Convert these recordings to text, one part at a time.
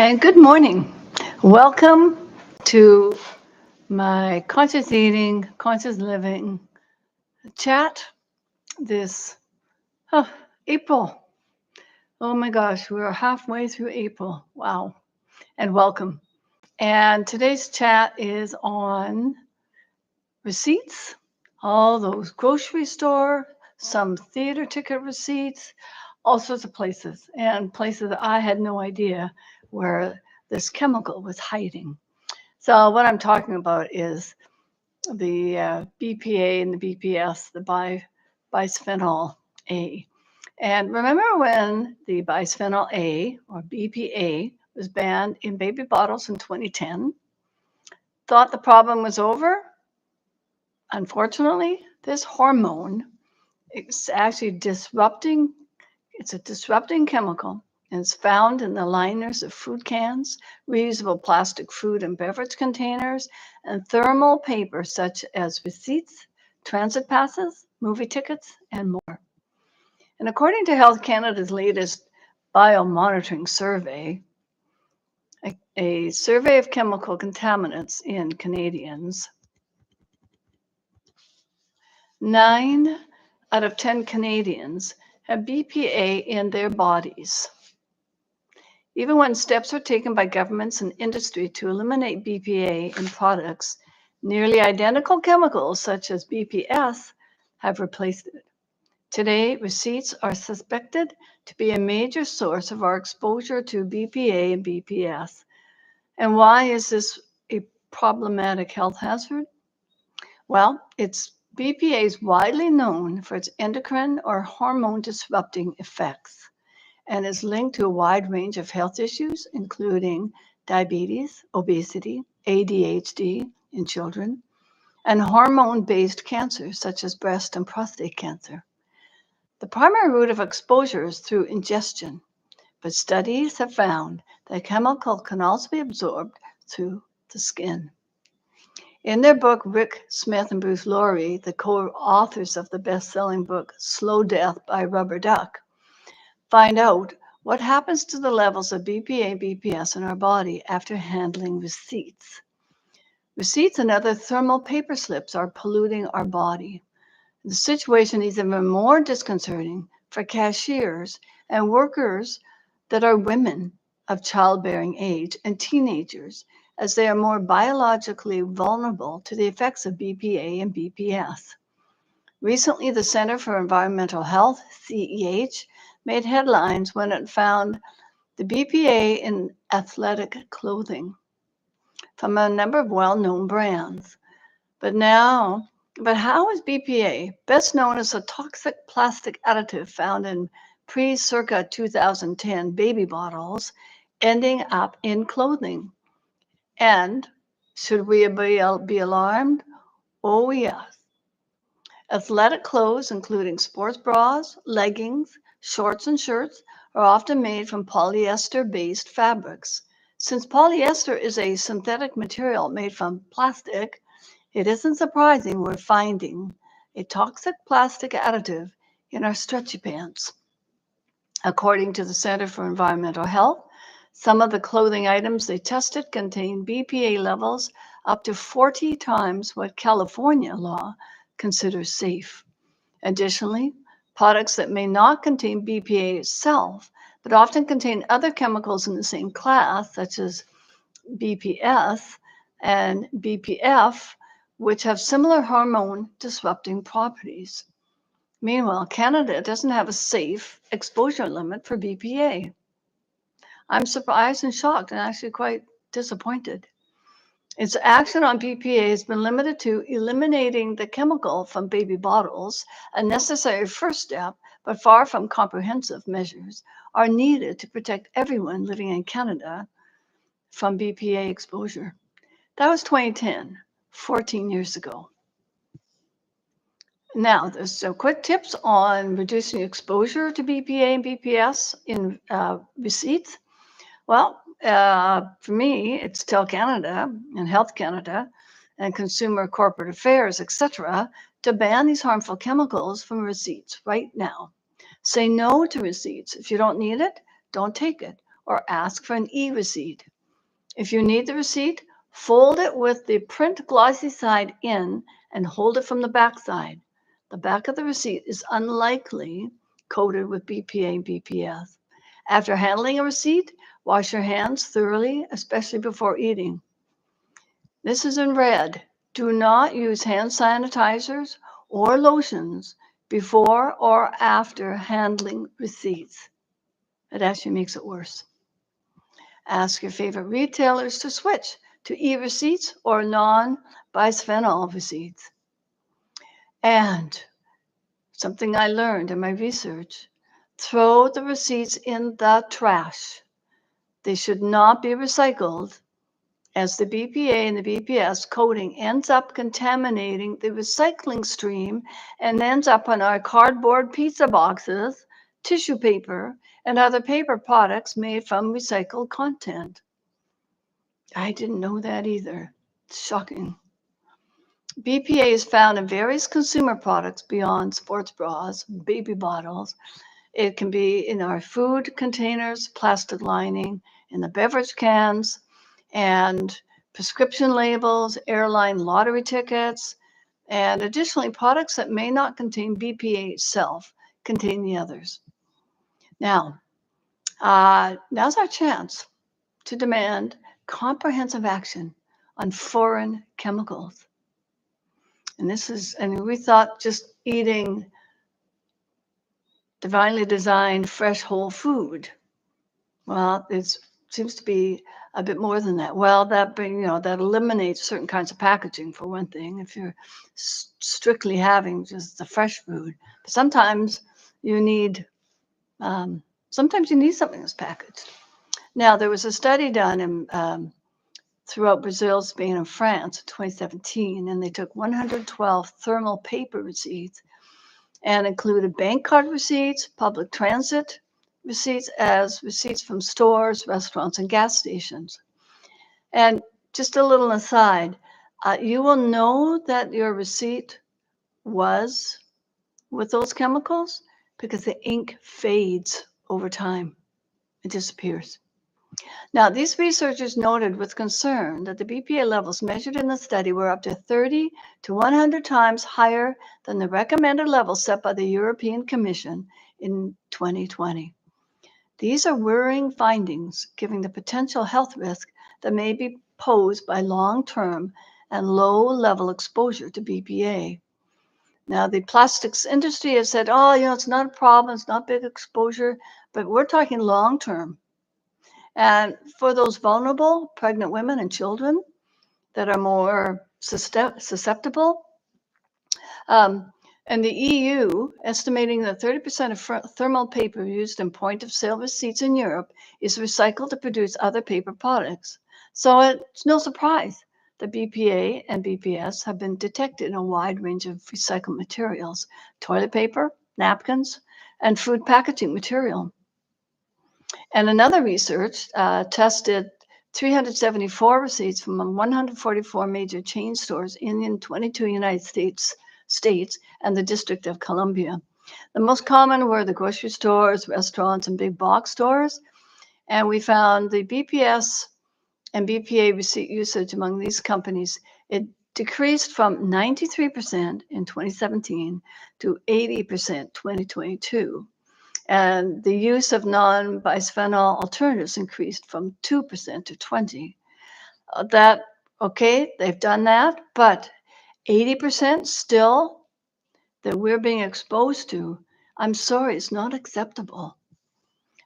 And good morning. Welcome to my conscious eating, conscious living chat this April. Oh my gosh, we're halfway through April. Wow. And welcome. And today's chat is on receipts, all those grocery store, some theater ticket receipts, all sorts of places, and places that I had no idea where this chemical was hiding. So what I'm talking about is the BPA and the BPS, the bisphenol A. And remember when the bisphenol A or BPA was banned in baby bottles in 2010? Thought the problem was over? Unfortunately, this hormone is actually disrupting. It's a disrupting chemical, and it's found in the liners of food cans, reusable plastic food and beverage containers, and thermal paper such as receipts, transit passes, movie tickets, and more. And according to Health Canada's latest biomonitoring survey, a survey of chemical contaminants in Canadians, 9 out of 10 Canadians have BPA in their bodies. Even when steps are taken by governments and industry to eliminate BPA in products, nearly identical chemicals such as BPS have replaced it. Today, receipts are suspected to be a major source of our exposure to BPA and BPS. And why is this a problematic health hazard? Well, BPA is widely known for its endocrine or hormone disrupting effects and is linked to a wide range of health issues, including diabetes, obesity, ADHD in children, and hormone-based cancers such as breast and prostate cancer. The primary route of exposure is through ingestion, but studies have found that chemical can also be absorbed through the skin. In their book, Rick Smith and Bruce Laurie, the co-authors of the best-selling book, Slow Death by Rubber Duck, find out what happens to the levels of BPA and BPS in our body after handling receipts. Receipts and other thermal paper slips are polluting our body. The situation is even more disconcerting for cashiers and workers that are women of childbearing age and teenagers, as they are more biologically vulnerable to the effects of BPA and BPS. Recently, the Center for Environmental Health, CEH, made headlines when it found the BPA in athletic clothing from a number of well-known brands. But how is BPA, best known as a toxic plastic additive found in pre-circa 2010 baby bottles, ending up in clothing? And should we be alarmed? Oh, yes. Athletic clothes, including sports bras, leggings, shorts, and shirts, are often made from polyester-based fabrics. Since polyester is a synthetic material made from plastic, it isn't surprising we're finding a toxic plastic additive in our stretchy pants. According to the Center for Environmental Health, some of the clothing items they tested contain BPA levels up to 40 times what California law considers safe. Additionally, products that may not contain BPA itself, but often contain other chemicals in the same class, such as BPS and BPF, which have similar hormone disrupting properties. Meanwhile, Canada doesn't have a safe exposure limit for BPA. I'm surprised and shocked and actually quite disappointed. Its action on BPA has been limited to eliminating the chemical from baby bottles, a necessary first step, but far from comprehensive measures are needed to protect everyone living in Canada from BPA exposure. That was 2010, 14 years ago. Now, there's some quick tips on reducing exposure to BPA and BPS in receipts. Well, for me, it's Tell Canada and Health Canada and Consumer Corporate Affairs, etc., to ban these harmful chemicals from receipts right now. Say no to receipts. If you don't need it, don't take it. or ask for an e-receipt. If you need the receipt, fold it with the print glossy side in and hold it from the back side. The back of the receipt is unlikely coated with BPA BPS. After handling a receipt, wash your hands thoroughly, especially before eating. This is in red. Do not use hand sanitizers or lotions before or after handling receipts. It actually makes it worse. Ask your favorite retailers to switch to e-receipts or non-bisphenol receipts. And something I learned in my research, throw the receipts in the trash. They should not be recycled, as the BPA and the BPS coating ends up contaminating the recycling stream and ends up on our cardboard pizza boxes, tissue paper, and other paper products made from recycled content. I didn't know that either. It's shocking. BPA is found in various consumer products beyond sports bras, baby bottles. It can be in our food containers, plastic lining, in the beverage cans, and prescription labels, airline lottery tickets, and additionally, products that may not contain BPA itself contain the others. Now, now's our chance to demand comprehensive action on foreign chemicals. And we thought just eating divinely designed, fresh, whole food. Well, it seems to be a bit more than that. Well, that eliminates certain kinds of packaging for one thing. If you're strictly having just the fresh food, but sometimes you need something that's packaged. Now, there was a study done in throughout Brazil, Spain, and France in 2017, and they took 112 thermal paper receipts and included bank card receipts, public transit receipts, as receipts from stores, restaurants, and gas stations. And just a little aside, you will know that your receipt was with those chemicals because the ink fades over time. It disappears. Now, these researchers noted with concern that the BPA levels measured in the study were up to 30 to 100 times higher than the recommended levels set by the European Commission in 2020. These are worrying findings, given the potential health risk that may be posed by long-term and low-level exposure to BPA. Now, the plastics industry has said, it's not a problem, it's not big exposure, but we're talking long-term. And for those vulnerable pregnant women and children that are more susceptible, and the EU estimating that 30% of thermal paper used in point-of-sale receipts in Europe is recycled to produce other paper products. So it's no surprise that BPA and BPS have been detected in a wide range of recycled materials, toilet paper, napkins, and food packaging material. And another research tested 374 receipts from 144 major chain stores in 22 United States and the District of Columbia. The most common were the grocery stores, restaurants, and big box stores. And we found the BPS and BPA receipt usage among these companies, it decreased from 93% in 2017 to 80% 2022. And the use of non-bisphenol alternatives increased from 2% to 20%. They've done that, but 80% still that we're being exposed to, I'm sorry, it's not acceptable.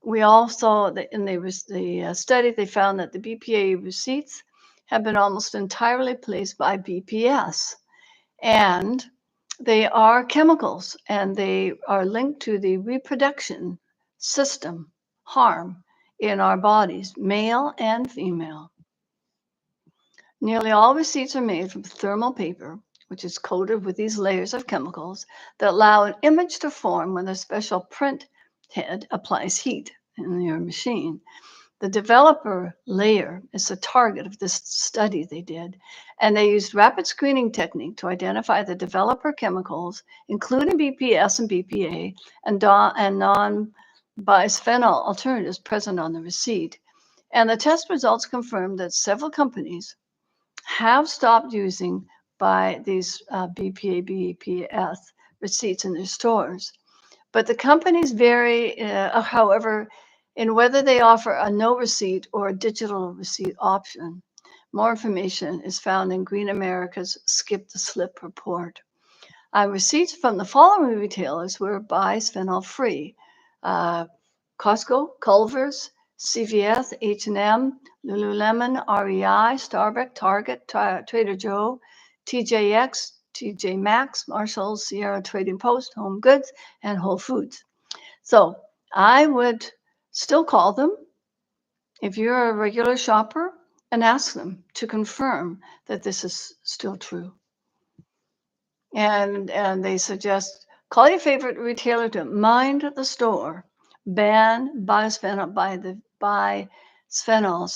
We also, in the study, they found that the BPA receipts have been almost entirely replaced by BPS. And they are chemicals, and they are linked to the reproduction system harm in our bodies, male and female. Nearly all receipts are made from thermal paper, which is coated with these layers of chemicals that allow an image to form when a special print head applies heat in your machine. The developer layer is the target of this study they did, and they used rapid screening technique to identify the developer chemicals, including BPS and BPA, and bisphenol alternatives present on the receipt. And the test results confirmed that several companies have stopped using these BPA BPS receipts in their stores. But the companies vary, however, in whether they offer a no receipt or a digital receipt option. More information is found in Green America's Skip the Slip report. Receipts from the following retailers were bisphenol free: Costco, Culver's, CVS, H&M, Lululemon, REI, Starbucks, Target, Trader Joe, TJX, TJ Maxx, Marshalls, Sierra Trading Post, Home Goods, and Whole Foods. So I would still call them if you're a regular shopper and ask them to confirm that this is still true. And they suggest call your favorite retailer to mind the store, ban bisphenols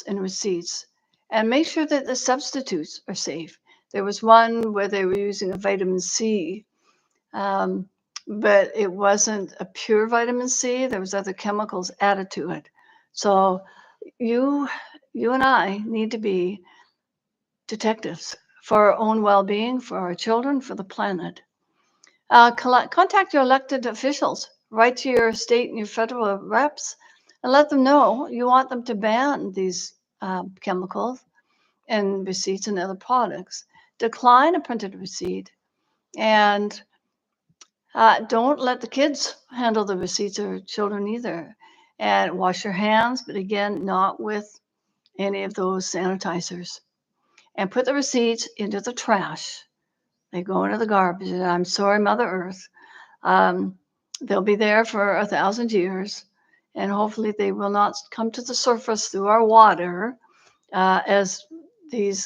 in receipts, and make sure that the substitutes are safe. There was one where they were using a vitamin C, but it wasn't a pure vitamin C. There was other chemicals added to it. So you and I need to be detectives for our own well-being, for our children, for the planet. Contact your elected officials. Write to your state and your federal reps and let them know you want them to ban these chemicals and receipts and other products. Decline a printed receipt, and don't let the kids handle the receipts or children either. And wash your hands, but again, not with any of those sanitizers. And put the receipts into the trash. They go into the garbage. And I'm sorry, Mother Earth. They'll be there for 1,000 years, and hopefully they will not come to the surface through our water as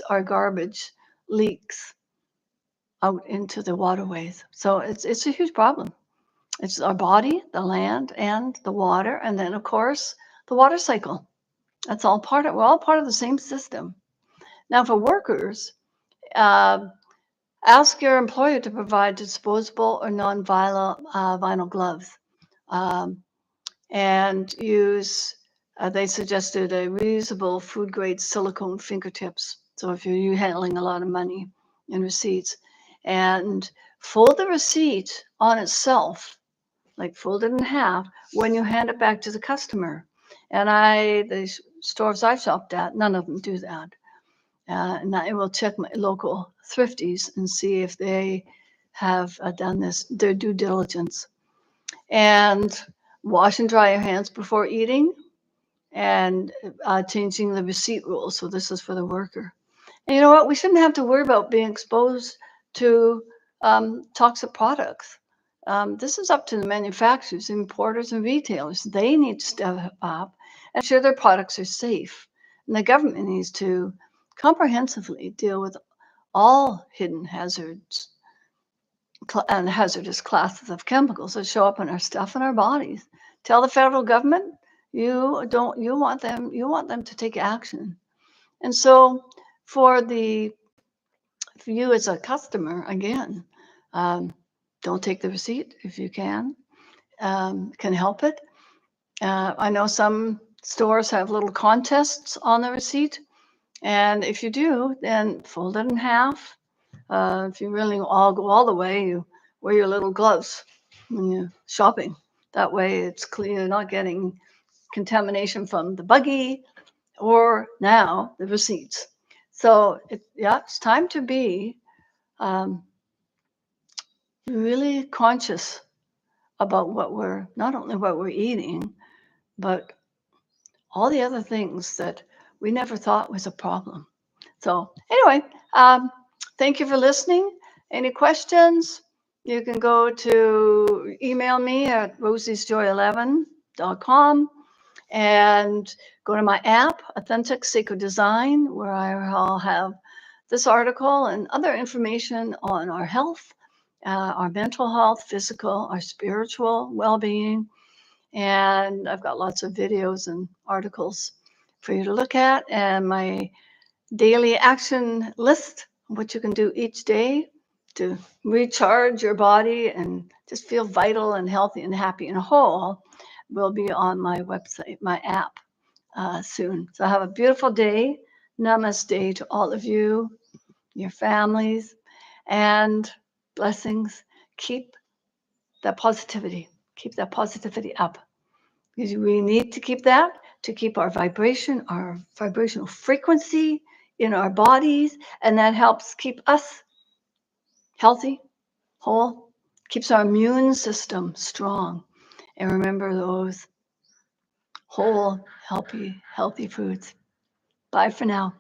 our garbage leaks out into the waterways. So it's a huge problem. It's our body, the land, and the water, and then of course the water cycle. That's all we're all part of the same system. Now for workers, ask your employer to provide disposable or non-vinyl gloves, and use. They suggested a reusable food-grade silicone fingertips. So if you're handling a lot of money in receipts, and fold the receipt on itself, like fold it in half when you hand it back to the customer. And the stores I shopped at, none of them do that. And I will check my local thrifties and see if they have done their due diligence. And wash and dry your hands before eating, and changing the receipt rules. So this is for the worker. And you know what? We shouldn't have to worry about being exposed to toxic products. This is up to the manufacturers, importers, and retailers. They need to step up and ensure their products are safe. And the government needs to comprehensively deal with all hidden hazards and hazardous classes of chemicals that show up in our stuff in our bodies. Tell the federal government you want them to take action. And so for you as a customer, again, don't take the receipt if you can help it. I know some stores have little contests on the receipt, and if you do, then fold it in half. If you really all go all the way, you wear your little gloves when you're shopping. That way it's clear you're not getting contamination from the buggy or now the receipts. So it's time to be really conscious about not only what we're eating, but all the other things that we never thought was a problem. So anyway, thank you for listening. Any questions? You can go to email me at rosiesjoy11.com and go to my app, Authentic Sacred Design, where I'll have this article and other information on our health, our mental health, physical, our spiritual well-being. And I've got lots of videos and articles for you to look at, and my daily action list, what you can do each day to recharge your body and just feel vital and healthy and happy and whole. will be on my website, my app soon. So have a beautiful day. Namaste to all of you, your families, and blessings. Keep that positivity. Keep that positivity up, because we need to keep that to keep our vibration, our vibrational frequency in our bodies, and that helps keep us healthy, whole, keeps our immune system strong. And remember those whole, healthy foods. Bye for now.